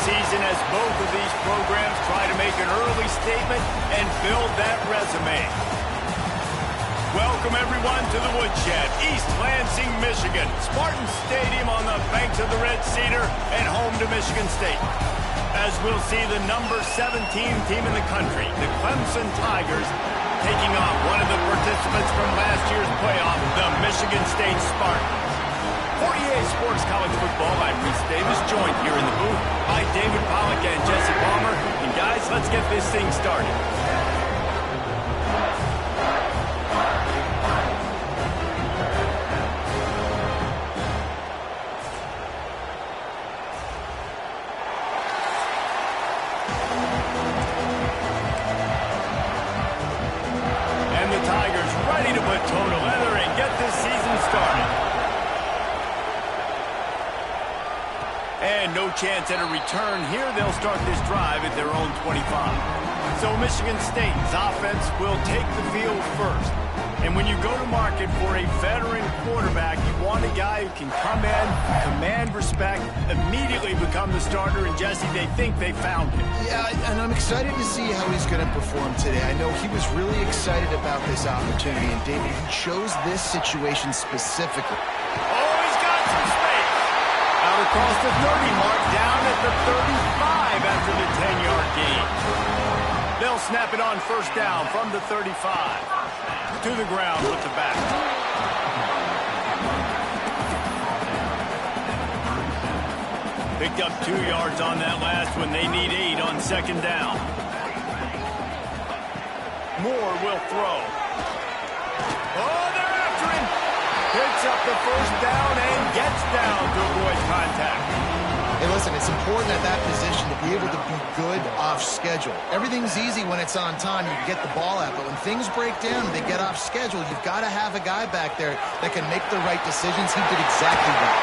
Season as both of these programs try to make an early statement and build that resume. Welcome everyone to the Woodshed, East Lansing, Michigan. Spartan Stadium on the banks of the Red Cedar and home to Michigan State. As we'll see the number 17 team in the country, the Clemson Tigers, taking on one of the participants from last year's playoff, the Michigan State Spartans. For EA Sports College Football, I'm Reese Davis, joined here in the booth by David Pollack and Jesse Palmer. And guys, let's get this thing started. And the Tigers ready to put toe to leather and get this season started. And no chance at a return here. They'll start this drive at their own 25. So Michigan State's offense will take the field first. And when you go to market for a veteran quarterback, you want a guy who can come in, command respect, immediately become the starter. And Jesse, they think they found him. Yeah, and I'm excited to see how he's going to perform today. I know he was really excited about this opportunity. And David, he chose this situation specifically. Across the 30 mark, down at the 35 after the 10-yard gain. They'll snap it on first down from the 35. To the ground with the back. Picked up 2 yards on that last one. They need 8 on second down. Moore will throw. Oh, they're after him. Picks up the first down and gets down to avoid contact. Hey, listen, it's important at that position to be able to be good off schedule. Everything's easy when it's on time. You can get the ball out, but when things break down and they get off schedule, you've got to have a guy back there that can make the right decisions. He did exactly that.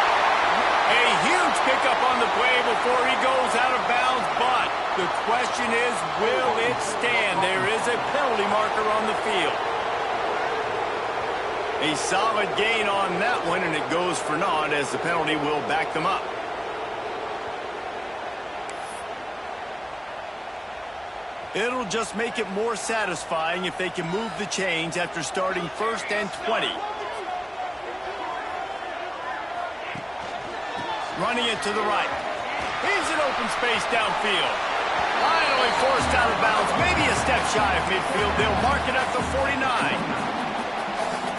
A huge pickup on the play before he goes out of bounds, but the question is, will it stand? There is a penalty marker on the field. A solid gain on that one, and it goes for naught as the penalty will back them up. It'll just make it more satisfying if they can move the chains after starting first and 20. Running it to the right. He's in open space downfield. Finally forced out of bounds, maybe a step shy of midfield. They'll mark it at the 49.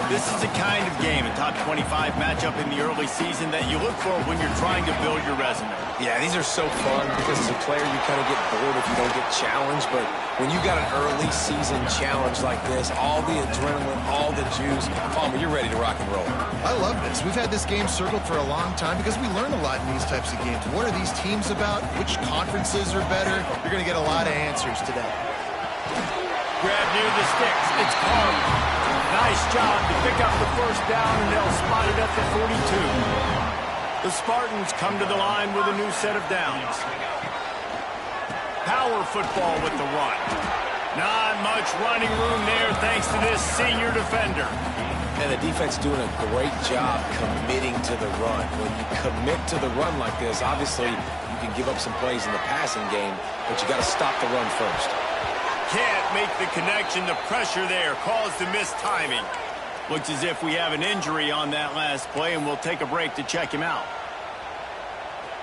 This is the kind of game, a top 25 matchup in the early season that you look for when you're trying to build your resume. Yeah, these are so fun because as a player you kind of get bored if you don't get challenged, but when you got an early season challenge like this, all the adrenaline, all the juice, Palmer, you're ready to rock and roll. I love this. We've had this game circled for a long time because we learn a lot in these types of games. What are these teams about? Which conferences are better? You're going to get a lot of answers today. Grab near the sticks. It's Carl. Nice job to pick up the first down, and they'll spot it at the 42. The Spartans come to the line with a new set of downs. Power football with the run. Not much running room there thanks thanks to this senior defender. And the defense doing a great job committing to the run. When you commit to the run like this, obviously you can give up some plays in the passing game, but you got to stop the run first. Can't make the connection. The pressure there caused the missed timing. Looks as if we have an injury on that last play, and we'll take a break to check him out.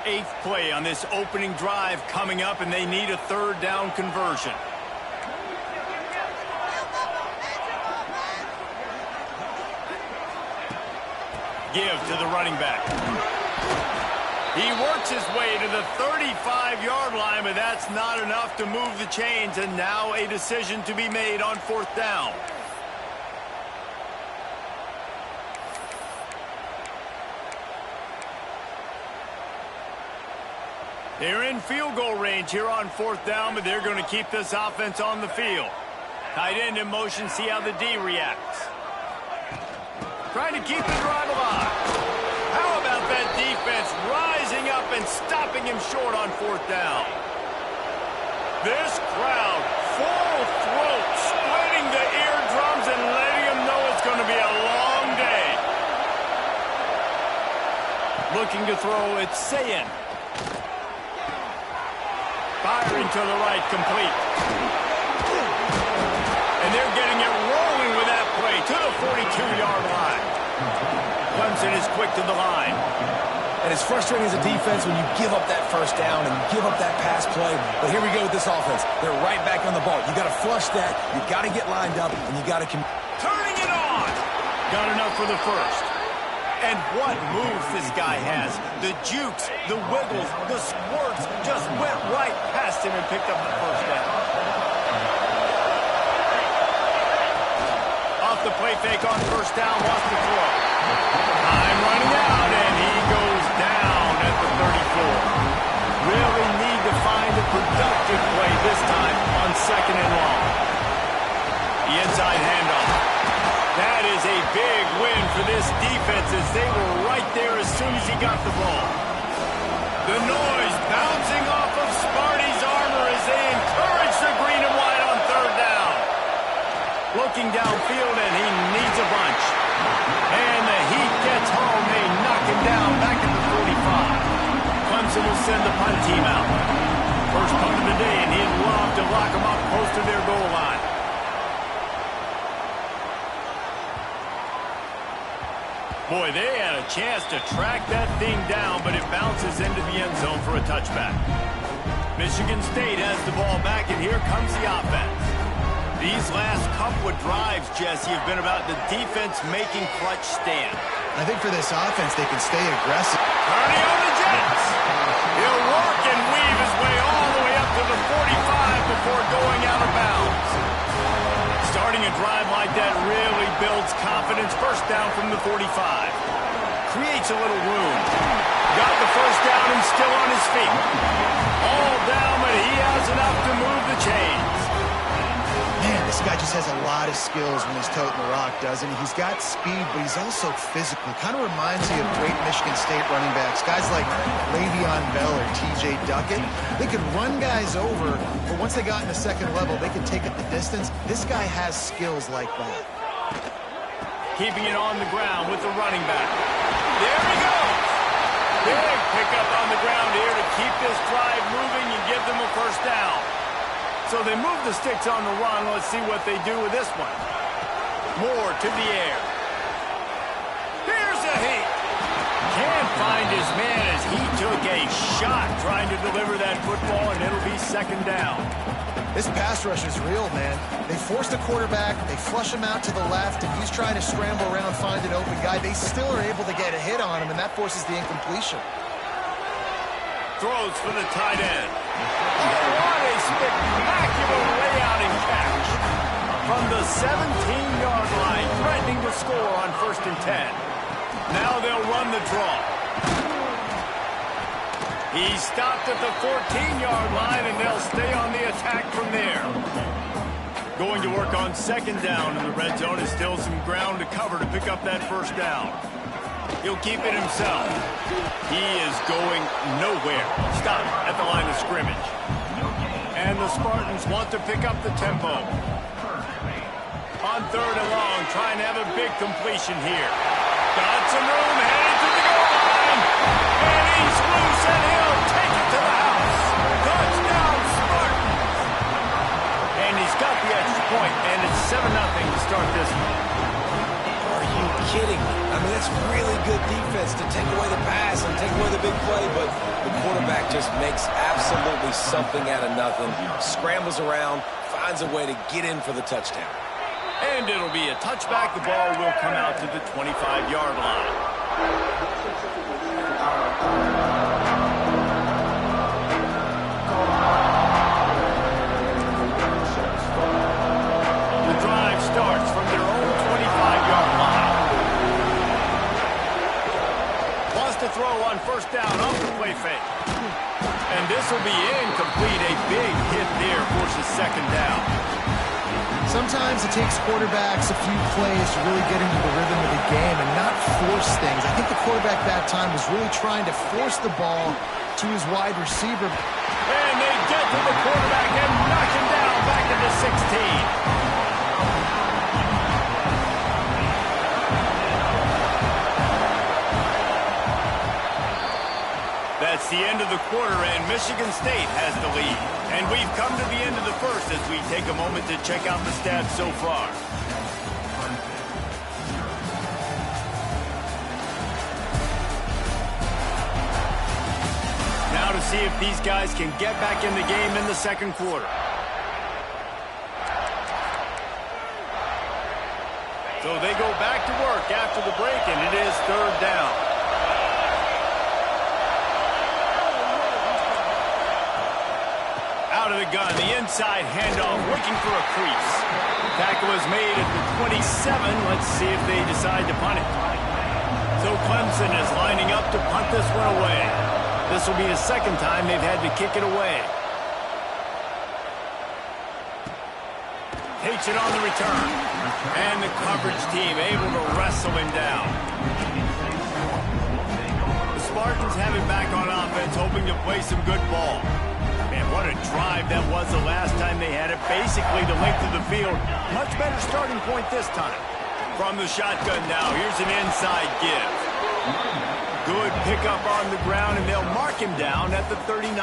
8th play on this opening drive coming up, and they need a 3rd down conversion. Give to the running back. He works his way to the 35-yard line, but that's not enough to move the chains, and now a decision to be made on 4th down. They're in field goal range here on 4th down, but they're going to keep this offense on the field. Tight end in motion, see how the D reacts. Trying to keep the drive alive. How about that defense rising up and stopping him short on 4th down? This crowd, full throat, splitting the eardrums and letting them know it's going to be a long day. Looking to throw, it's Sayin. Firing to the right, complete. And they're getting it rolling with that play to the 42-yard line. Clemson is quick to the line. And it's frustrating as a defense when you give up that 1st down and you give up that pass play. But here we go with this offense. They're right back on the ball. You got to flush that. You got to get lined up, and you got to turning it on. Got enough for the 1st. And what moves this guy has. The jukes, the wiggles, the squirts just went right past him and picked up the 1st down. Off the play fake on 1st down, wants to throw. Time running out, and he goes down at the 34. Really need to find a productive play this time on 2nd and long. The inside handoff. That is a big win for this defense as they were right there as soon as he got the ball. The noise bouncing off of Sparty's armor as they encourage the green and white on 3rd down. Looking downfield, and he needs a bunch. And the Heat gets home. They knock him down back at the 45. Clemson will send the punt team out. First punt of the day, and he'd love to lock them up close to their goal line. Boy, they had a chance to track that thing down, but it bounces into the end zone for a touchback. Michigan State has the ball back, and here comes the offense. These last couple of drives, Jesse, have been about the defense making clutch stand. I think for this offense, they can stay aggressive. Turning on the Jets. He'll work and weave his way all the way up to the 45 before going out of bounds. Starting a drive like that really builds confidence. 1st down from the 45. Creates a little room. Got the 1st down and still on his feet. All down, but he has enough to move the chains. Man, this guy just has a lot of skills when he's toting the rock, doesn't he? He's got speed, but he's also physical. Kind of reminds me of great Michigan State running backs. Guys like Le'Veon Bell or T.J. Duckett. They could run guys over, but once they got in the 2nd level, they could take it the distance. This guy has skills like that. Keeping it on the ground with the running back. There he goes. Big pickup on the ground here to keep this drive moving and give them a 1st down. So they move the sticks on the run. Let's see what they do with this one. Moore to the air. Here's a hit. Can't find his man as he took a shot trying to deliver that football, and it'll be 2nd down. This pass rush is real, man. They force the quarterback, they flush him out to the left, and he's trying to scramble around, find an open guy. They still are able to get a hit on him, and that forces the incompletion. Throws for the tight end. Oh, what a spectacular layout and catch. From the 17-yard line, threatening to score on 1st and 10. Now they'll run the draw. He stopped at the 14-yard line, and they'll stay on the attack from there. Going to work on 2nd down in the red zone. Is still some ground to cover to pick up that 1st down. He'll keep it himself. He is going nowhere. Stop at the line of scrimmage. And the Spartans want to pick up the tempo. On 3rd and long, trying to have a big completion here. Got some room, headed to the goal line. And he's loose, and he'll take it to the house. Touchdown, Spartans. And he's got the extra point, and it's 7-0 to start this one. Are you kidding me? I mean, that's really good defense to take away the pass and take away the big play, but the quarterback just makes absolutely something out of nothing, scrambles around, finds a way to get in for the touchdown. And it'll be a touchback. The ball will come out to the 25-yard line. The drive starts from their own 25-yard line. Wants to throw on 1st down off the play fake. And this will be incomplete. A big hit there forces 2nd down. Sometimes it takes quarterbacks a few plays to really get into the rhythm of the game and not force things. I think the quarterback that time was really trying to force the ball to his wide receiver. And they get to the quarterback and knock him down back to the 16. That's the end of the quarter, and Michigan State has the lead. And we've come to the end of the first as we take a moment to check out the stats so far. Now to see if these guys can get back in the game in the 2nd quarter. So they go back to work after the break, and it is 3rd down. Out of the gun, the inside handoff, looking for a crease. Tackle is made at the 27. Let's see if they decide to punt it. So Clemson is lining up to punt this one away. This will be the 2nd time they've had to kick it away. Takes it on the return. And the coverage team able to wrestle him down. The Spartans have it back on offense, hoping to play some good ball. Man, what a drive that was the last time they had it. Basically the length of the field. Much better starting point this time. From the shotgun now, here's an inside give. Good pickup on the ground, and they'll mark him down at the 39.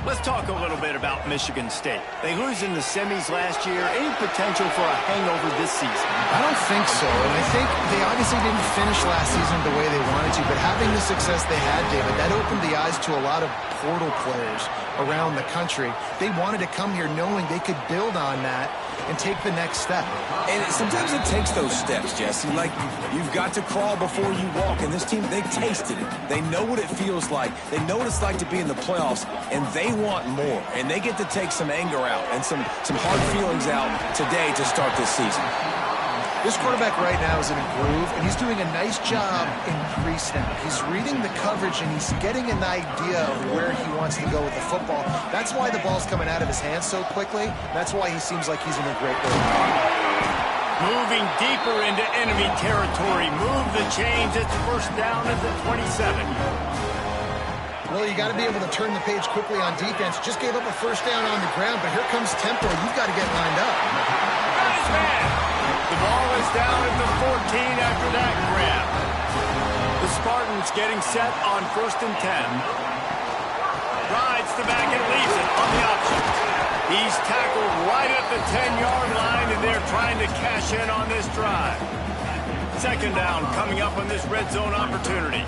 Let's talk a little bit about Michigan State. They lose in the semis last year. Any potential for a hangover this season? I don't think so, and I think they obviously didn't finish last season the way they wanted to, but having the success they had, David, that opened the eyes to a lot of portal players around the country. They wanted to come here knowing they could build on that and take the next step. And sometimes it takes those steps, Jesse. Like, you've got to crawl before you walk, and this team, they've tasted it. They know what it feels like. They know what it's like to be in the playoffs, and they want more. And they get to take some anger out and some hard feelings out today to start this season. This quarterback right now is in a groove, and he's doing a nice job in pre-snap. He's reading the coverage, and he's getting an idea of where he wants to go with the football. That's why the ball's coming out of his hands so quickly. That's why he seems like he's in a great way. Moving deeper into enemy territory. Move the chains. It's 1st down at the 27. Well, you got to be able to turn the page quickly on defense. Just gave up a 1st down on the ground, but here comes tempo. You've got to get lined up. Nice man. The ball is down at the 14 after that grab. The Spartans getting set on 1st and 10. Rides the back and leaves it on the option. He's tackled right at the 10-yard line, and they're trying to cash in on this drive. 2nd down coming up on this red zone opportunity.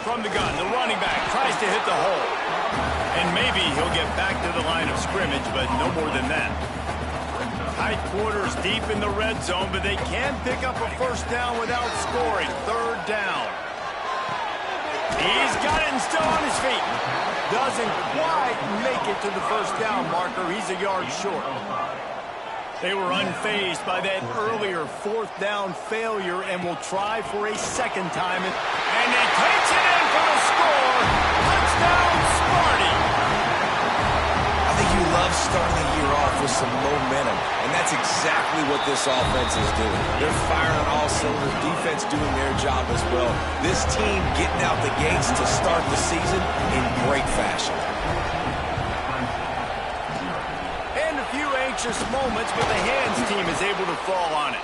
From the gun, the running back tries to hit the hole. And maybe he'll get back to the line of scrimmage, but no more than that. Tight quarters deep in the red zone, but they can pick up a 1st down without scoring. 3rd down. He's got it and still on his feet. Doesn't quite make it to the 1st down marker. He's a yard short. They were unfazed by that earlier 4th down failure and will try for a 2nd time. And he takes it in for the score. Touchdown, Sparty. I think you love starting the year off with some momentum, and that's exactly what this offense is doing. They're firing on all cylinders, defense doing their job as well. This team getting out the gates to start the season in great fashion. anxious moments, but the hands team is able to fall on it.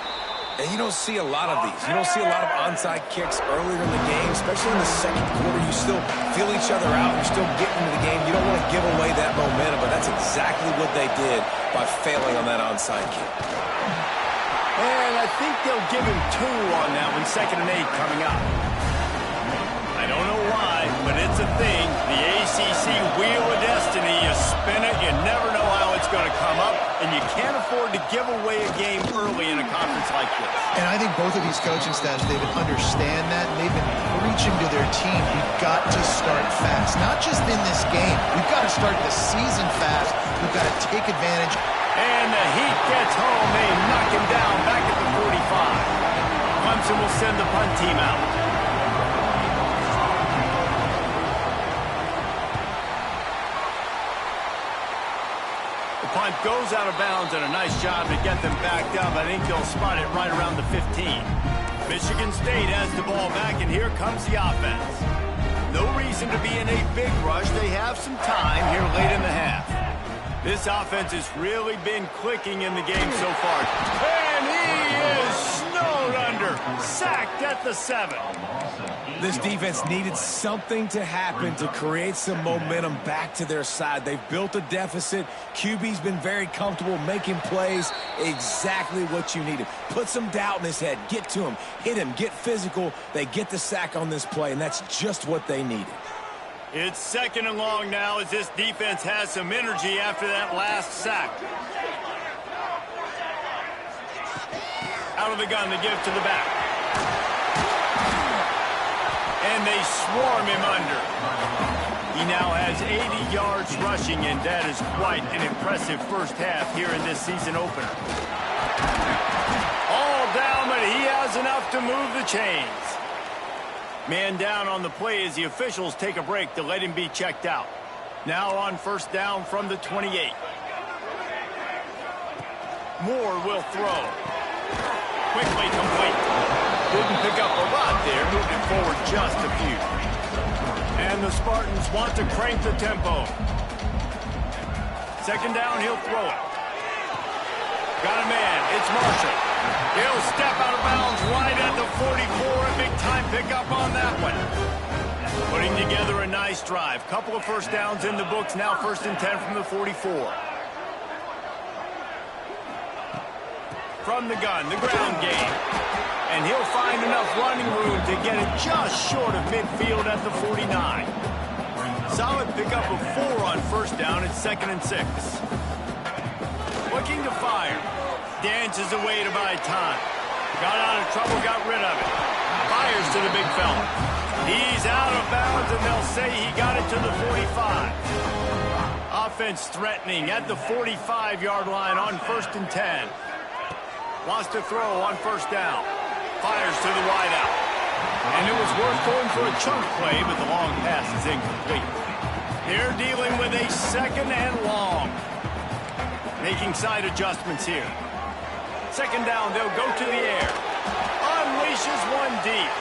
And you don't see a lot of these. You don't see a lot of onside kicks earlier in the game, especially in the second quarter. You still feel each other out. You're still getting into the game. You don't want to give away that momentum, but that's exactly what they did by failing on that onside kick. And I think they'll give him 2 on that one, 2nd and 8 coming up. I don't know why, but it's a thing. The ACC Wheel of Destiny, you spin it, you never know how it's going to come up, and you can't afford to give away a game early in a conference like this. And I think both of these coaching staffs, they would understand that, and they've been preaching to their team, we've got to start fast. Not just in this game. We've got to start the season fast. We've got to take advantage. And the Heat gets home. They knock him down back at the 45. Clemson will send the punt team out. The punt goes out of bounds, and a nice job to get them backed up. I think they'll spot it right around the 15. Michigan State has the ball back, and here comes the offense. No reason to be in a big rush. They have some time here late in the half. This offense has really been clicking in the game so far. And he is snowed under. Sacked at the 7. This defense needed something to happen to create some momentum back to their side. They've built a deficit. QB's been very comfortable making plays. Exactly what you needed. Put some doubt in his head. Get to him. Hit him. Get physical. They get the sack on this play, and that's just what they needed. It's 2nd and long now as this defense has some energy after that last sack. Out of the gun, they give to the back. And they swarm him under. He now has 80 yards rushing, and that is quite an impressive first half here in this season opener. All down, but he has enough to move the chains. Man down on the play as the officials take a break to let him be checked out. Now on 1st down from the 28. Moore will throw. Quickly complete. Didn't pick up a lot there, moving forward just a few. And the Spartans want to crank the tempo. 2nd down, he'll throw it. Got a man, it's Marshall. He'll step out of bounds right at the 44. A big-time pickup on that one. Putting together a nice drive. Couple of first downs in the books. Now 1st and 10 from the 44. From the gun, the ground game. And he'll find enough running room to get it just short of midfield at the 49. Solid pickup of 4 on 1st down. It's 2nd and 6. Looking to fire. Dances away to buy time. Got out of trouble, got rid of it. Fires to the big fella. He's out of bounds, and they'll say he got it to the 45. Offense threatening at the 45-yard line on 1st and 10. Wants to throw on 1st down. Fires to the wideout. And it was worth going for a chunk play, but the long pass is incomplete. They're dealing with a 2nd and long. Making side adjustments here. 2nd down, they'll go to the air. Unleashes one deep.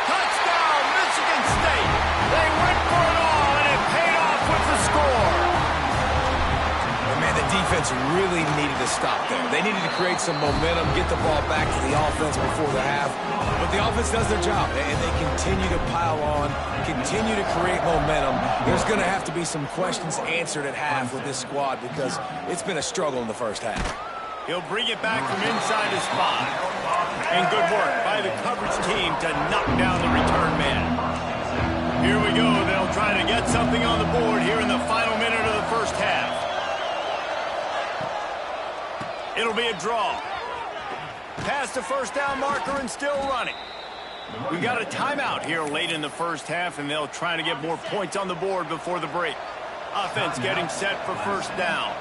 Touchdown, Michigan State. They went for it all, and it paid off with the score. And man, the defense really needed to stop there. They needed to create some momentum, get the ball back to the offense before the half. But the offense does their job, and they continue to pile on, continue to create momentum. There's going to have to be some questions answered at half with this squad because it's been a struggle in the first half. He'll bring it back from inside his 5. And good work by the coverage team to knock down the return man. Here we go. They'll try to get something on the board here in the final minute of the first half. It'll be a draw. Past the 1st down marker and still running. We've got a timeout here late in the first half, and they'll try to get more points on the board before the break. Offense getting set for 1st down.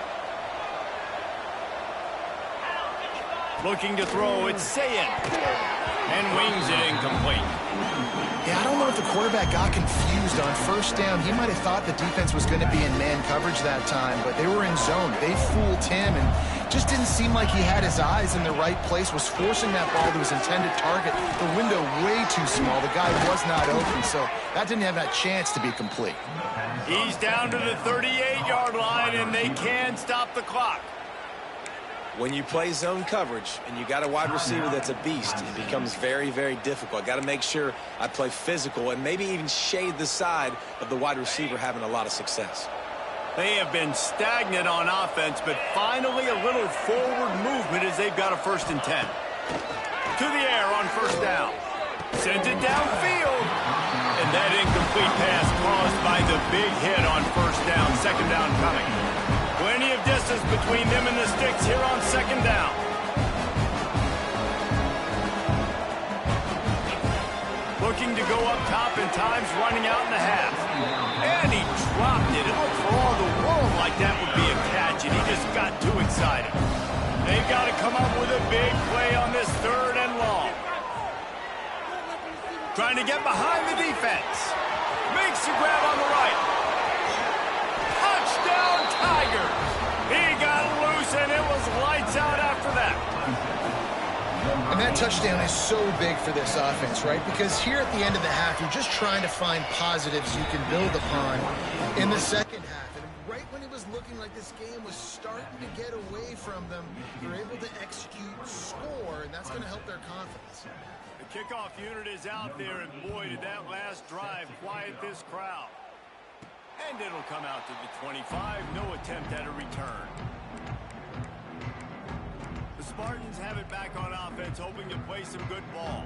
Looking to throw, it's Sayin. And wings it incomplete. Yeah, I don't know if the quarterback got confused on 1st down. He might have thought the defense was going to be in man coverage that time, but they were in zone. They fooled him and just didn't seem like he had his eyes in the right place, was forcing that ball to his intended target. The window way too small. The guy was not open, so that didn't have that chance to be complete. He's down to the 38 8-yard line, and they can stop the clock. When you play zone coverage and you got a wide receiver that's a beast, it becomes very, very difficult. Got to make sure I play physical and maybe even shade the side of the wide receiver having a lot of success. They have been stagnant on offense, but finally a little forward movement as they've got a 1st and 10. To the air on 1st down. Sends it downfield. And that incomplete pass caused by the big hit on 1st down. 2nd down coming. Plenty of distance between them and the sticks here on 2nd down. Looking to go up top, and time's running out in the half. And he dropped it. It looked for all the world like that would be a catch, and he just got too excited. They've got to come up with a big play on this 3rd and long. Trying to get behind the defense. Makes the grab on the right. Touchdown, Tigers! He got loose, and it was lights out after that. And that touchdown is so big for this offense, right? Because here at the end of the half, you're just trying to find positives you can build upon in the second half. And right when it was looking like this game was starting to get away from them, they're able to execute, score, and that's going to help their confidence. The kickoff unit is out there, and boy, did that last drive quiet this crowd. And it'll come out to the 25. No attempt at a return. The Spartans have it back on offense, hoping to play some good ball.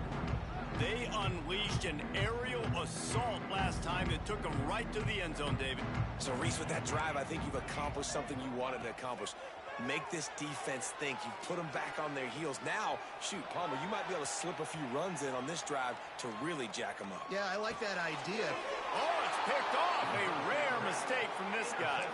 They unleashed an aerial assault last time that took them right to the end zone, David. So, Reese, with that drive, I think you've accomplished something you wanted to accomplish. Make this defense think. You put them back on their heels. Now, shoot, Palmer, you might be able to slip a few runs in on this drive to really jack them up. Yeah, I like that idea. Oh, it's picked off. A rare mistake from this guy.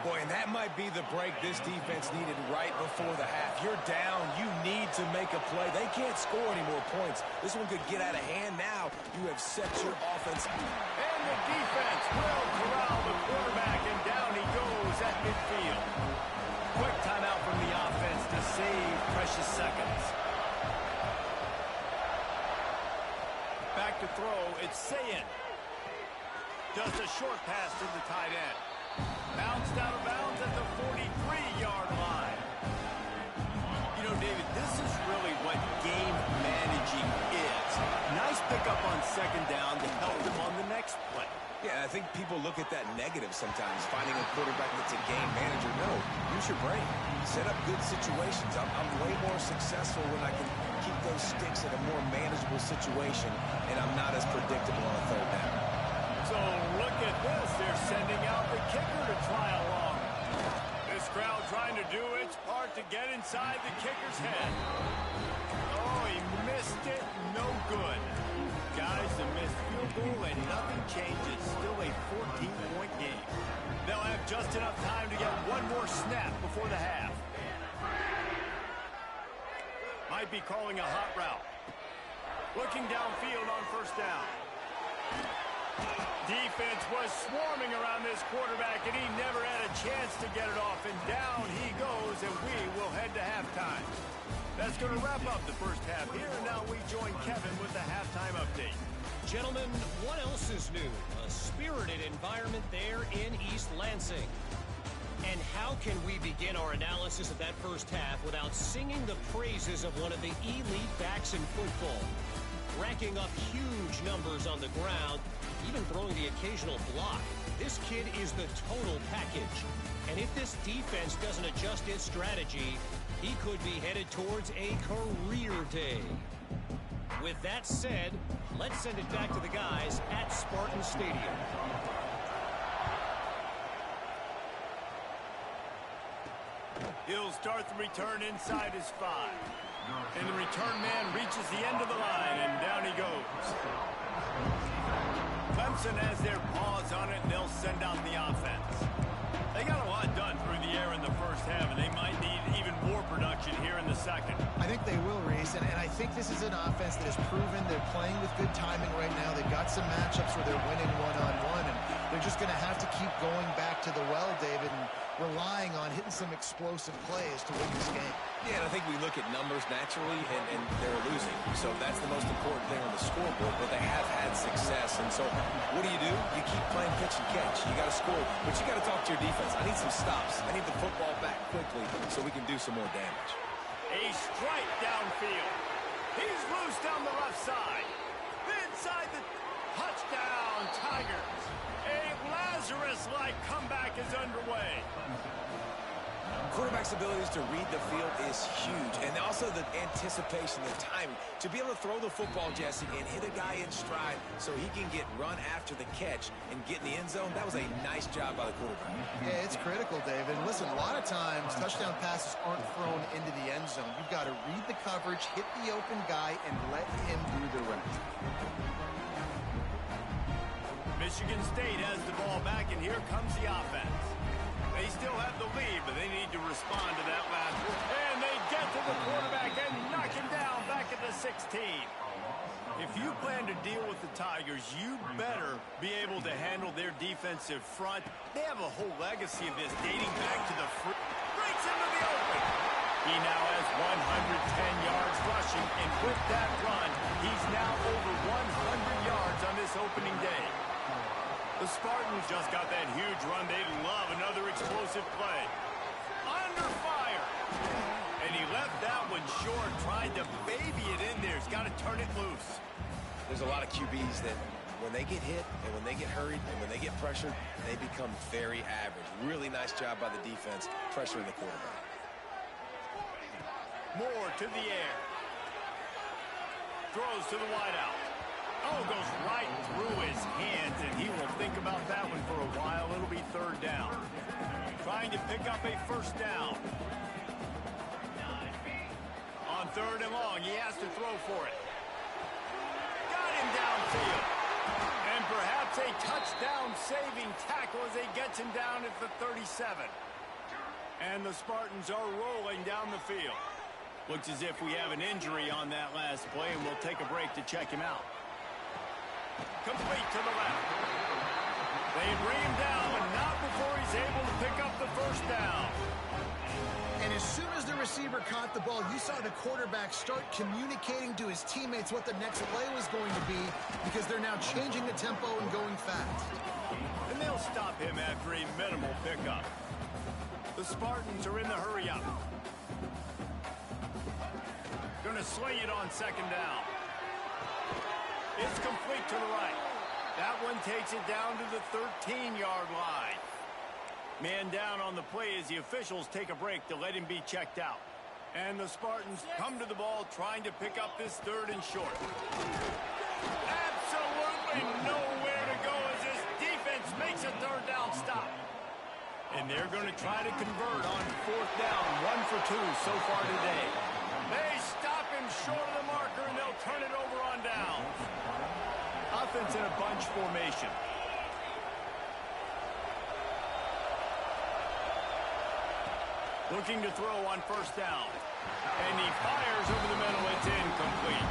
Boy, and that might be the break this defense needed right before the half. You're down. You need to make a play. They can't score any more points. This one could get out of hand now. You have set your offense. And the defense will corral the quarterback, and down he goes at midfield. Quick timeout from the offense to save precious seconds. Back to throw. It's Sayin. Does a short pass to the tight end. Bounced out of bounds at the 43-yard line. You know, David, this is really what game managing is. Nice pickup on 2nd down to help them on the next play. Yeah, I think people look at that negative sometimes, finding a quarterback that's a game manager. No, use your brain. Set up good situations. I'm way more successful when I can keep those sticks in a more manageable situation, and I'm not as predictable on 3rd down. So look at this. They're sending out the kicker to try along. This crowd trying to do its part to get inside the kicker's head. Oh, he missed it. No good. Guys, the missed field goal and nothing changes. Still a 14-point game. They'll have just enough time to get one more snap before the half. Might be calling a hot route. Looking downfield on 1st down. Defense was swarming around this quarterback, and he never had a chance to get it off. And down he goes, and we will head to halftime. That's going to wrap up the first half here. And now we join Kevin with the halftime update. Gentlemen, what else is new? A spirited environment there in East Lansing. And how can we begin our analysis of that first half without singing the praises of one of the elite backs in football? Racking up huge numbers on the ground, even throwing the occasional block. This kid is the total package. And if this defense doesn't adjust its strategy, he could be headed towards a career day. With that said, let's send it back to the guys at Spartan Stadium. He'll start the return inside his 5. And the return man reaches the end of the line, and down he goes. Clemson has their paws on it, and they'll send out the offense. They got a lot done through the air in the first half, and they might need even more production here in the second. I think they will, Reese, and I think this is an offense that has proven they're playing with good timing right now. They've got some matchups where they're winning one-on-one, and they're just going to have to keep going back to the well, David, and relying on hitting some explosive plays to win this game. Yeah, and I think think we look at numbers naturally, and they're losing. So that's the most important thing on the scoreboard, but they have had success. And so what do? You keep playing pitch and catch. You got to score, but you got to talk to your defense. I need some stops. I need the football back quickly so we can do some more damage. A strike downfield. He's loose down the left side. Inside the touchdown, Tigers. A Lazarus-like comeback is underway. Quarterback's abilities to read the field is huge, and also the anticipation, the timing. To be able to throw the football, Jesse, and hit a guy in stride so he can get run after the catch and get in the end zone, that was a nice job by the quarterback. Yeah, it's critical, David. And listen, a lot of times touchdown passes aren't thrown into the end zone. You've got to read the coverage, hit the open guy, and let him do the rest. Michigan State has the ball back, and here comes the offense. They still have the lead, but they need to respond to that last one. And they get to the quarterback and knock him down back at the 16. If you plan to deal with the Tigers, you better be able to handle their defensive front. They have a whole legacy of this dating back to the breaks into the open. He now has 110 yards rushing, and with that run, he's now over 100 yards on this opening day. The Spartans just got that huge run. They love another explosive play. Under fire. And he left that one short, tried to baby it in there. He's got to turn it loose. There's a lot of QBs that when they get hit and when they get hurried and when they get pressured, they become very average. Really nice job by the defense pressuring the quarterback. Moore to the air. Throws to the wideout. Oh, goes right through his hands, and he will think about that one for a while. It'll be third down. Trying to pick up a first down. On third and long, he has to throw for it. Got him downfield. And perhaps a touchdown-saving tackle as he gets him down at the 37. And the Spartans are rolling down the field. Looks as if we have an injury on that last play, and we'll take a break to check him out. Complete to the left. They bring him down, but not before he's able to pick up the first down. And as soon as the receiver caught the ball, you saw the quarterback start communicating to his teammates what the next play was going to be, because they're now changing the tempo and going fast. And they'll stop him after a minimal pickup. The Spartans are in the hurry up. Going to sling it on second down. It's complete to the right. That one takes it down to the 13-yard line. Man down on the play as the officials take a break to let him be checked out. And the Spartans come to the ball trying to pick up this third and short. Absolutely nowhere to go as this defense makes a third down stop. And they're going to try to convert on fourth down. 1 for 2 so far today. They stop him short of the marker, and they'll turn it over on down. Offense in a bunch formation. Looking to throw on first down. And he fires over the middle. It's incomplete.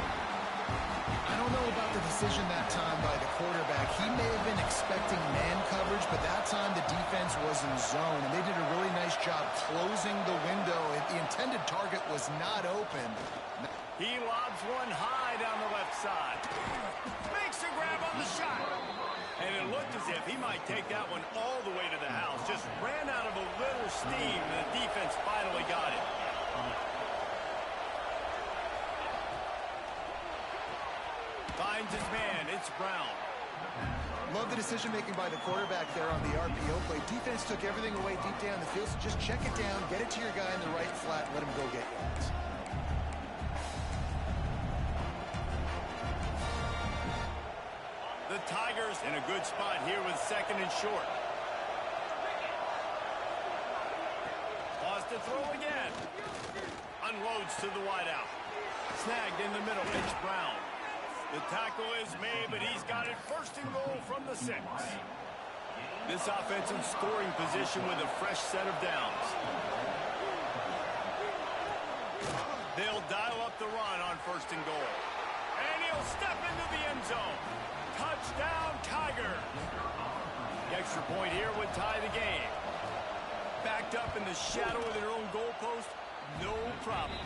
I don't know about the decision that time by the quarterback. He may have been expecting man coverage, but that time the defense was in zone, and they did a really nice job closing the window. The intended target was not open. He lobs one high down the left side. Makes a grab on the shot. And it looked as if he might take that one all the way to the house. Just ran out of a little steam, and the defense finally got it. Finds his man. It's Brown. Love the decision-making by the quarterback there on the RPO play. Defense took everything away deep down the field, so just check it down, get it to your guy in the right flat, and let him go get yards. The Tigers in a good spot here with second and short. Lost to throw again. Unloads to the wideout. Snagged in the middle. It's Brown. The tackle is made, but he's got it first and goal from the 6. This offensive scoring position with a fresh set of downs. They'll dial up the run on first and goal. And he'll step into the end zone. Touchdown, Tigers. The extra point here would tie the game. Backed up in the shadow of their own goalpost, no problem.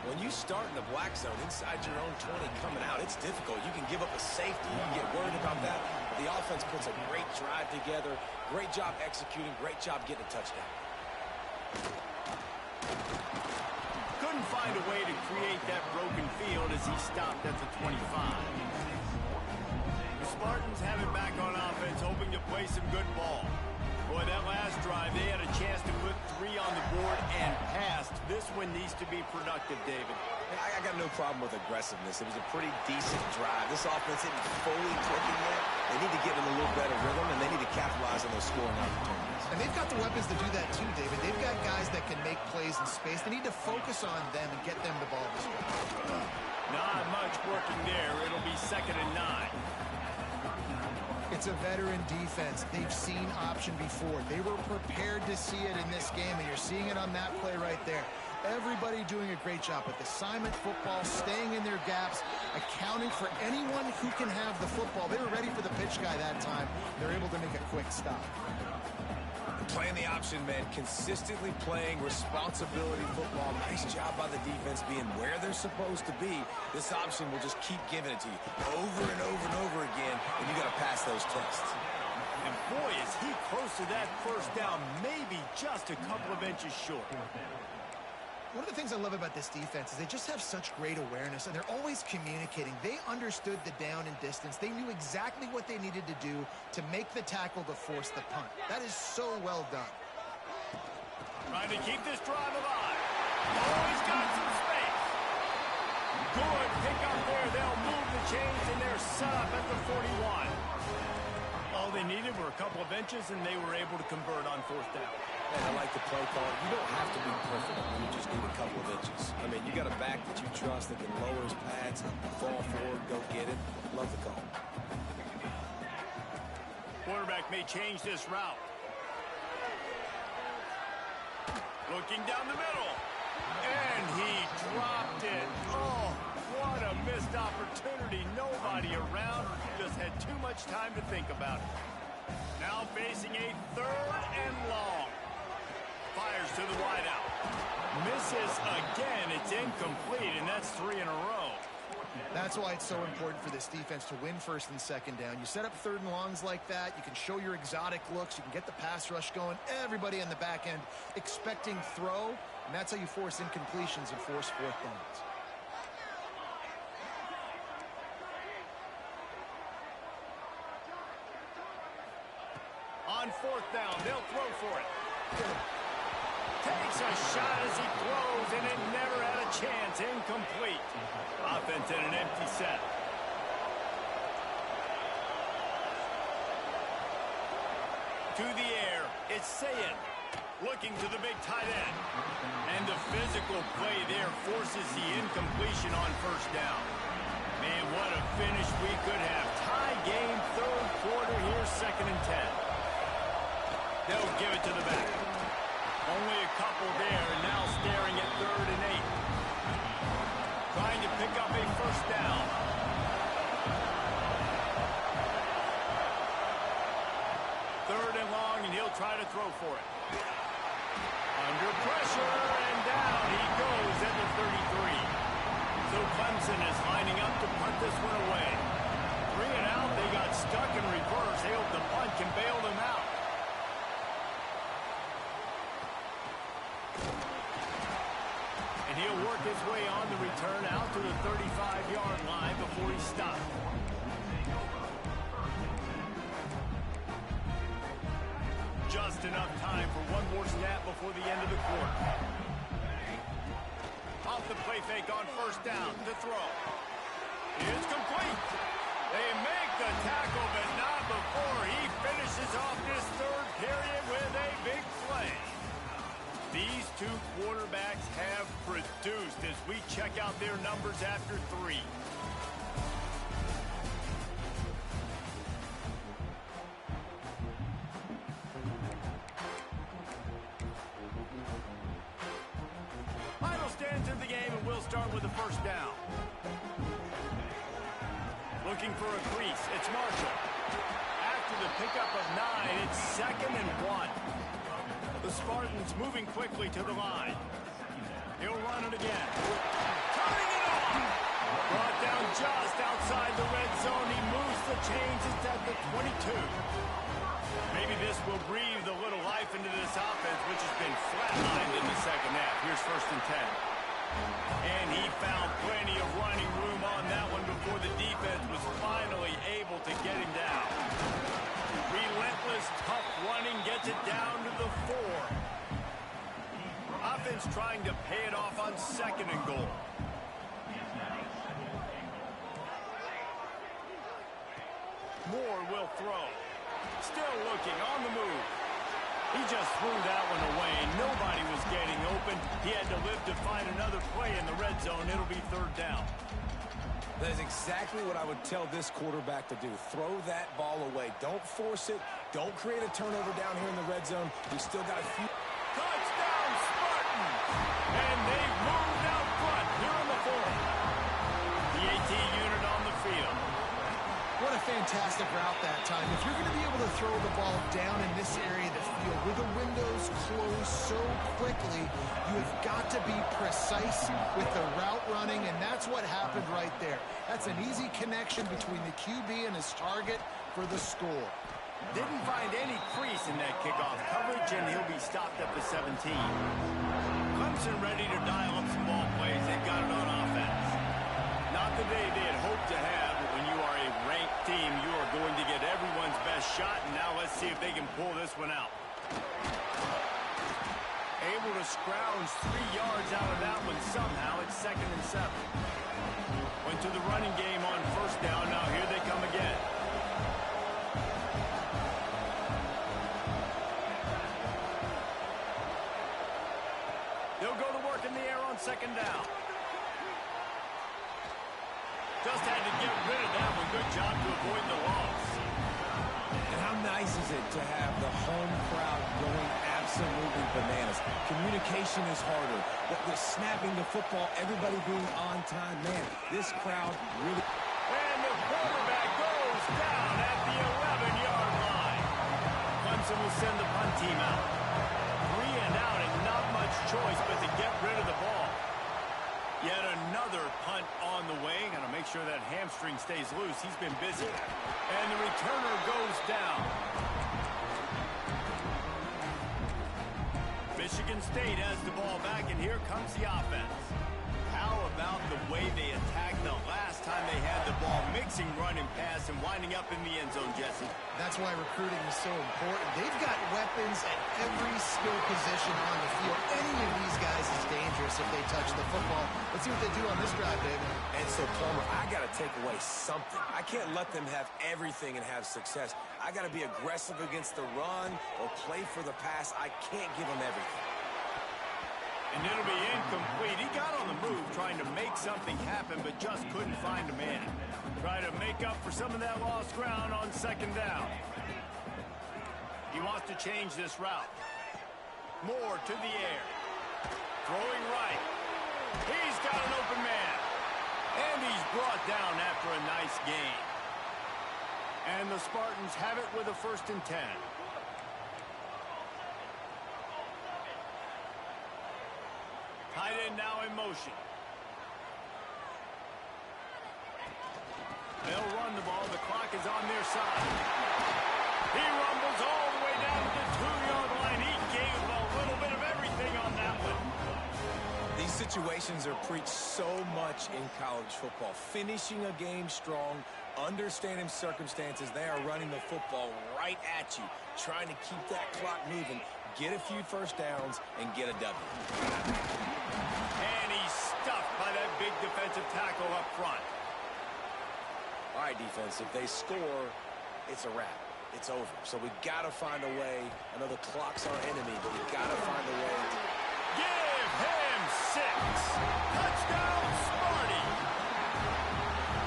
When you start in the black zone inside your own 20 coming out, it's difficult. You can give up a safety. You get worried about that. But the offense puts a great drive together. Great job executing. Great job getting a touchdown. Couldn't find a way to create that broken field as he stopped at the 25. The Spartans have it back on offense, hoping to play some good ball. Boy, that last drive, they had a chance to put 3 on the board and passed. This one needs to be productive, David. I got no problem with aggressiveness. It was a pretty decent drive. This offense isn't fully clicking yet. They need to get in a little better rhythm, and they need to capitalize on those scoring opportunities. And they've got the weapons to do that too, David. They've got guys that can make plays in space. They need to focus on them and get them the ball this week. Not much working there. It'll be 2nd and 9. It's a veteran defense. They've seen option before. They were prepared to see it in this game, and you're seeing it on that play right there. Everybody doing a great job with assignment football, staying in their gaps, accounting for anyone who can have the football. They were ready for the pitch guy that time. They're able to make a quick stop. Playing the option man, consistently playing responsibility football. Nice job by the defense being where they're supposed to be. This option will just keep giving it to you over and over and over again, and you got to pass those tests. And boy, is he close to that first down, maybe just a couple of inches short. One of the things I love about this defense is they just have such great awareness, and they're always communicating. They understood the down and distance. They knew exactly what they needed to do to make the tackle to force the punt. That is so well done. Trying to keep this drive alive. Oh, he's got some space. Good pick up there. They'll move the chains, and they're set up at the 41. All they needed were a couple of inches, and they were able to convert on 4th down. And I like the play call. You don't have to be perfect when you just need a couple of inches. I mean, you got a back that you trust that can lower his pads, fall forward, go get it. Love the call. Quarterback may change this route. Looking down the middle. And he dropped it. Oh, what a missed opportunity. Nobody around. Just had too much time to think about it. Now facing a 3rd and long. Fires to the wideout. Misses again. It's incomplete, and that's 3 in a row. That's why it's so important for this defense to win 1st and 2nd down. You set up 3rd and longs like that. You can show your exotic looks. You can get the pass rush going. Everybody in the back end expecting throw, and that's how you force incompletions and force 4th downs. On 4th down, they'll throw for it. Takes a shot as he throws, and it never had a chance. Incomplete. Offense in an empty set. To the air, it's Sayin. Looking to the big tight end. And the physical play there forces the incompletion on 1st down. Man, what a finish we could have. Tie game, 3rd quarter here, 2nd and 10. They'll give it to the back. Only a couple there, and now staring at 3rd and 8. Trying to pick up a 1st down. 3rd and long, and he'll try to throw for it. Under pressure, and down he goes at the 33. So Clemson is lining up to punt this one away. 3 and out, they got stuck in reverse. They hope the punt can bail them out. And he'll work his way on the return out to the 35-yard line before he stopped. Just enough time for one more snap before the end of the quarter. Off the play fake on 1st down to throw. It's complete. They make the tackle, but not before he finishes off this 3rd period with a big play. These 2 quarterbacks have produced as we check out their numbers after 3. Final stands in the game, and we'll start with the 1st down. Looking for a crease. It's Marshall. After the pickup of 9, it's 2nd and 1. The Spartans moving quickly to the line. He'll run it again. Cutting it off. Brought down just outside the red zone. He moves the chains. It's at the 22. Maybe this will breathe a little life into this offense, which has been flatlined in the second half. Here's 1st and 10. And he found plenty of running room on that one before the defense was finally able to get him down. Relentless, tough running gets it down to the 4. Offense trying to pay it off on 2nd and goal. Moore will throw. Still looking on the move. He just threw that one away. Nobody was getting open. He had to live to find another play in the red zone. It'll be 3rd down. That is exactly what I would tell this quarterback to do. Throw that ball away. Don't force it. Don't create a turnover down here in the red zone. We still got a few. Touchdown, Spartans! And they've moved out front here in the 4th. The AT unit on the field. What a fantastic route that time. If you're going to be able to throw the ball down in this area of the field where the windows close so quickly, you have got to be precise with the route running, and that's what happened right there. That's an easy connection between the QB and his target for the score. Didn't find any crease in that kickoff coverage, and he'll be stopped at the 17. Clemson ready to dial up some ball plays. They've got it on offense. Not the day they had hoped to have, but when you are a ranked team, you are going to get everyone's best shot, and now let's see if they can pull this one out. Able to scrounge 3 yards out of that one somehow. It's 2nd and 7. Went to the running game on 1st down. Now here they come again. They'll go to work in the air on 2nd down. Just had to get rid of that one. Good job to avoid the loss. And how nice is it to have the home crowd going absolutely bananas? Communication is harder. The snapping the football, everybody being on time. Man, this crowd really... And the quarterback goes down at the 11-yard line. Clemson will send the punt team out. 3 and out and not much choice but to get rid of the ball. Yet another punt on the way. Got to make sure that hamstring stays loose. He's been busy. And the returner goes down. Michigan State has the ball back, and here comes the offense. How about the way they attacked the last time they had the ball, mixing run and pass and winding up in the end zone, Jesse? That's why recruiting is so important. They've got weapons at every skill position on the field. Any of these guys is dangerous if they touch the football. Let's see what they do on this drive, David. And so, Palmer, I got to take away something. I can't let them have everything and have success. I got to be aggressive against the run or play for the pass. I can't give them everything. And it'll be incomplete. He got on the move trying to make something happen, but just couldn't find a man. Try to make up for some of that lost ground on 2nd down. He wants to change this route. Moore to the air. Throwing right. He's got an open man. And he's brought down after a nice gain. And the Spartans have it with a 1st and 10. Tight end now in motion. They'll run the ball. The clock is on their side. He rumbles all the way down to the 2-yard line. He gave a little bit of everything on that one. These situations are preached so much in college football. Finishing a game strong, understanding circumstances. They are running the football right at you, trying to keep that clock moving, get a few 1st downs, and get a W. And he's stuffed by that big defensive tackle up front. All right, defense, if they score, it's a wrap. It's over. So we got to find a way. I know the clock's our enemy, but we got to find a way to... Give him 6. Touchdown, Sparty.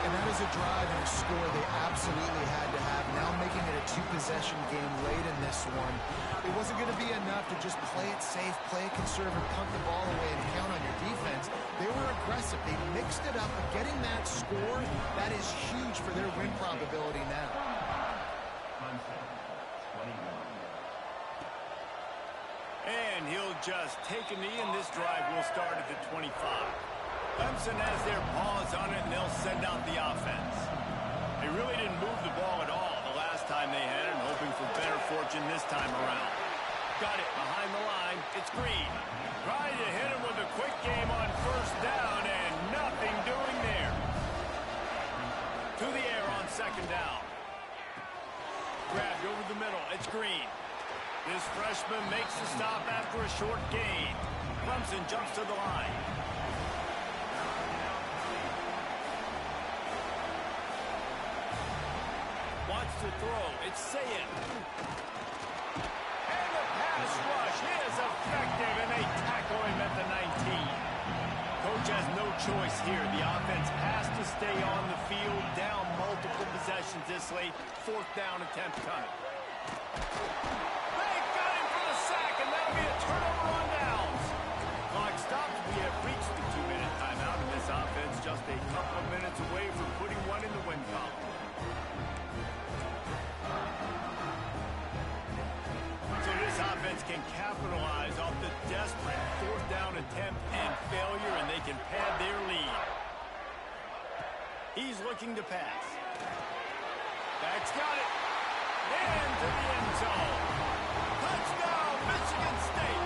And that is a drive and a score they absolutely had to have. Now making it a 2-possession game late in this one. It wasn't going to be enough to just play it safe, play it conservative, punt the ball away, and count on your defense. They were aggressive. They mixed it up. But getting that score, that is huge for their win probability now. And he'll just take a knee, and this drive will start at the 25. Clemson has their paws on it, and they'll send out the offense. They really didn't move the ball at all the last time they had it, and hoping for better fortune this time around. Got it behind the line. It's Green. Trying to hit him with a quick game on first down, and nothing doing there. To the air on second down. Grabbed over the middle. It's Green. This freshman makes the stop after a short gain. Clemson jumps to the line. Wants to throw. It's Sayed. And the pass rush is effective, and they tackle him at the 19. Coach has no choice here. The offense has to stay on the field, down multiple possessions this late. Fourth down attempt coming. Turnover on downs. Clock stops. We have reached the 2-minute timeout, and this offense just a couple of minutes away from putting one in the win column. So this offense can capitalize off the desperate fourth down attempt and failure, and they can pad their lead. He's looking to pass. Back's got it. And to the end zone. Touchdown, Michigan State.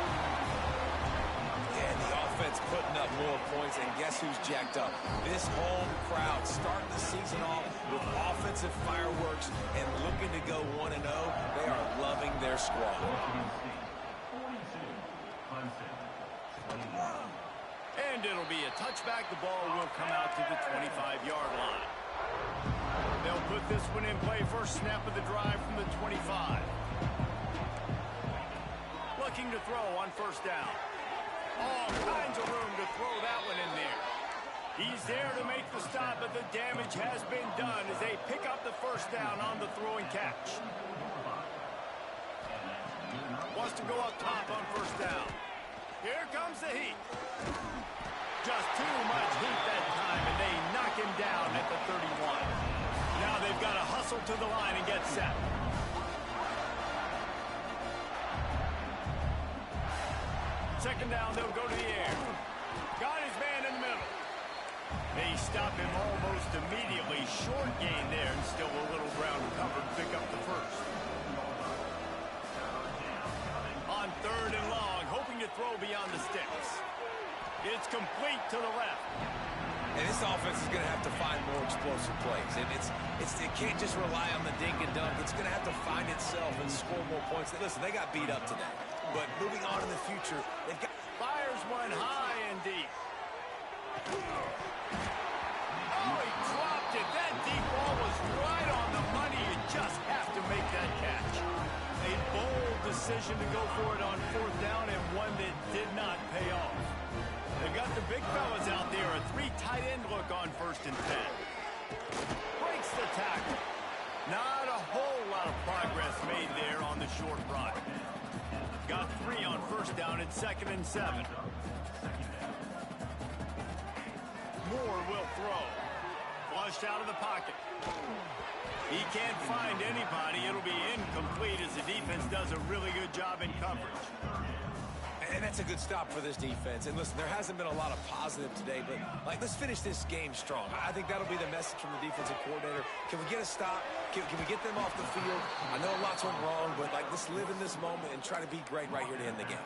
And the offense putting up more points, and guess who's jacked up? This home crowd starting the season off with offensive fireworks and looking to go 1-0. They are loving their squad. And it'll be a touchback. The ball will come out to the 25-yard line. They'll put this one in play. First snap of the drive from the 25. Looking to throw on first down. All kinds of room to throw that one in there. He's there to make the stop, but the damage has been done as they pick up the first down on the throw and catch. Wants to go up top on first down. Here comes the heat. Just too much heat that time, and they knock him down at the 31. Now they've got to hustle to the line and get set. Second down, they'll go to the air. Got his man in the middle. They stop him almost immediately. Short gain there, and still a little ground covered to pick up the first. On third and long, hoping to throw beyond the sticks. It's complete to the left. And this offense is going to have to find more explosive plays. And it can't just rely on the dink and dunk. It's going to have to find itself and score more points. Listen, they got beat up today. But moving on in the future, they've got... Fires one high and deep. Oh, he dropped it. That deep ball was right on the money. You just have to make that catch. A bold decision to go for it on fourth down, and one that did not pay off. They've got the big fellas out there. A 3 tight end look on first and 10. Breaks the tackle. Not a whole lot of progress made there on the short run. Got 3 on first down at 2nd and 7. Moore will throw. Flushed out of the pocket. He can't find anybody. It'll be incomplete as the defense does a really good job in coverage. And that's a good stop for this defense. And listen, there hasn't been a lot of positive today, but let's finish this game strong. I think that'll be the message from the defensive coordinator. Can we get a stop? Can we get them off the field? I know lots went wrong, but let's live in this moment and try to be great right here to end the game.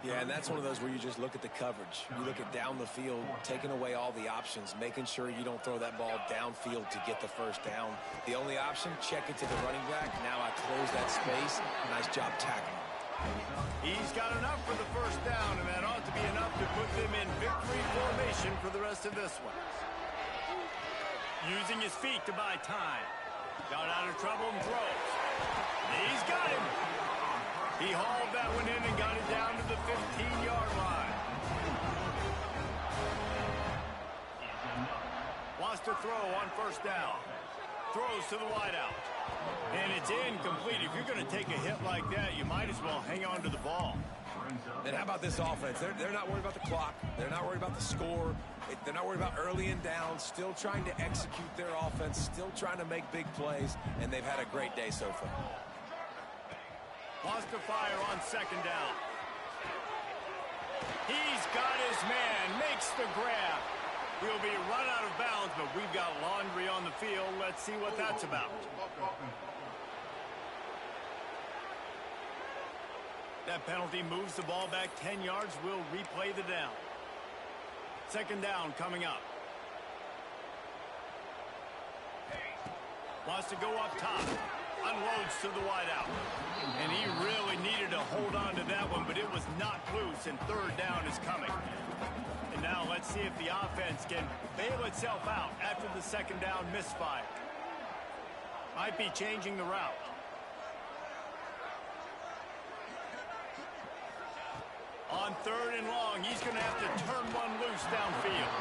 Yeah, and that's one of those where you just look at the coverage. You look at down the field, taking away all the options, making sure you don't throw that ball downfield to get the first down. The only option, check it to the running back. Now I close that space. Nice job tackling. He's got enough for the first down, and that ought to be enough to put them in victory formation for the rest of this one. Using his feet to buy time. Got out of trouble and throws. He's got him. He hauled that one in and got it down to the 15-yard line. Wants to throw on first down. Throws to the wideout. And it's incomplete. If you're going to take a hit like that, you might as well hang on to the ball. And how about this offense? They're not worried about the clock. They're not worried about the score. They're not worried about early and down. Still trying to execute their offense. Still trying to make big plays. And they've had a great day so far. Wants to fire on second down. He's got his man, makes the grab. He'll be run out of bounds, but we've got laundry on the field. Let's see what that's about. That penalty moves the ball back 10 yards. We'll replay the down. Second down coming up. Wants to go up top. Unloads to the wideout. And he really needed to hold on to that one, but it was not loose, and third down is coming. And now let's see if the offense can bail itself out after the second down misfire. Might be changing the route. On third and long, he's going to have to turn one loose downfield.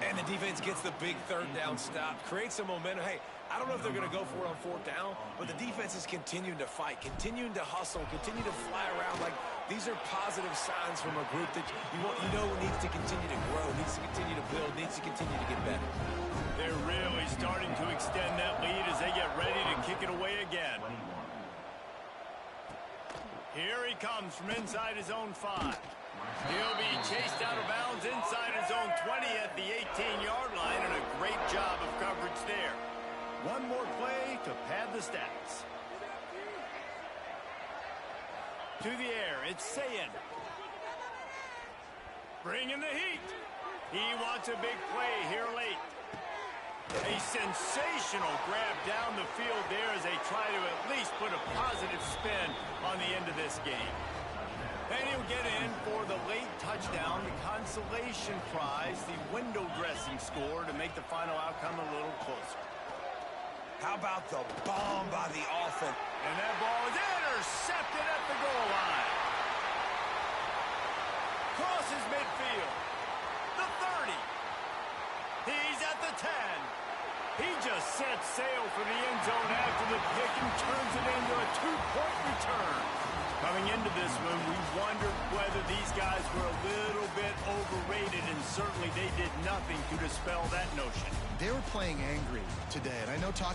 And the defense gets the big third down stop, creates some momentum. Hey, I don't know if they're going to go for it on fourth down, but the defense is continuing to fight, continuing to hustle, continue to fly around. Like, these are positive signs from a group that you know needs to continue to grow, needs to continue to build, needs to continue to get better. They're really starting to extend that lead as they get ready to kick it away again. Here he comes from inside his own 5. He'll be chased out of bounds inside his own 20 at the 18-yard line, and a great job of coverage there. One more play to pad the stats. To the air, it's Sayin. Bringing the heat. He wants a big play here late. A sensational grab down the field there as they try to at least put a positive spin on the end of this game. And he'll get in for the late touchdown, the consolation prize, the window dressing score to make the final outcome a little closer. How about the bomb by the offense? And that ball is intercepted at the goal line. Crosses midfield. The 30. He's at the 10. He just sets sail for the end zone after the pick and turns it into a 2-point return. Coming into this one, we wondered whether these guys were a little bit overrated, and certainly they did nothing to dispel that notion. They were playing angry today, and I know talking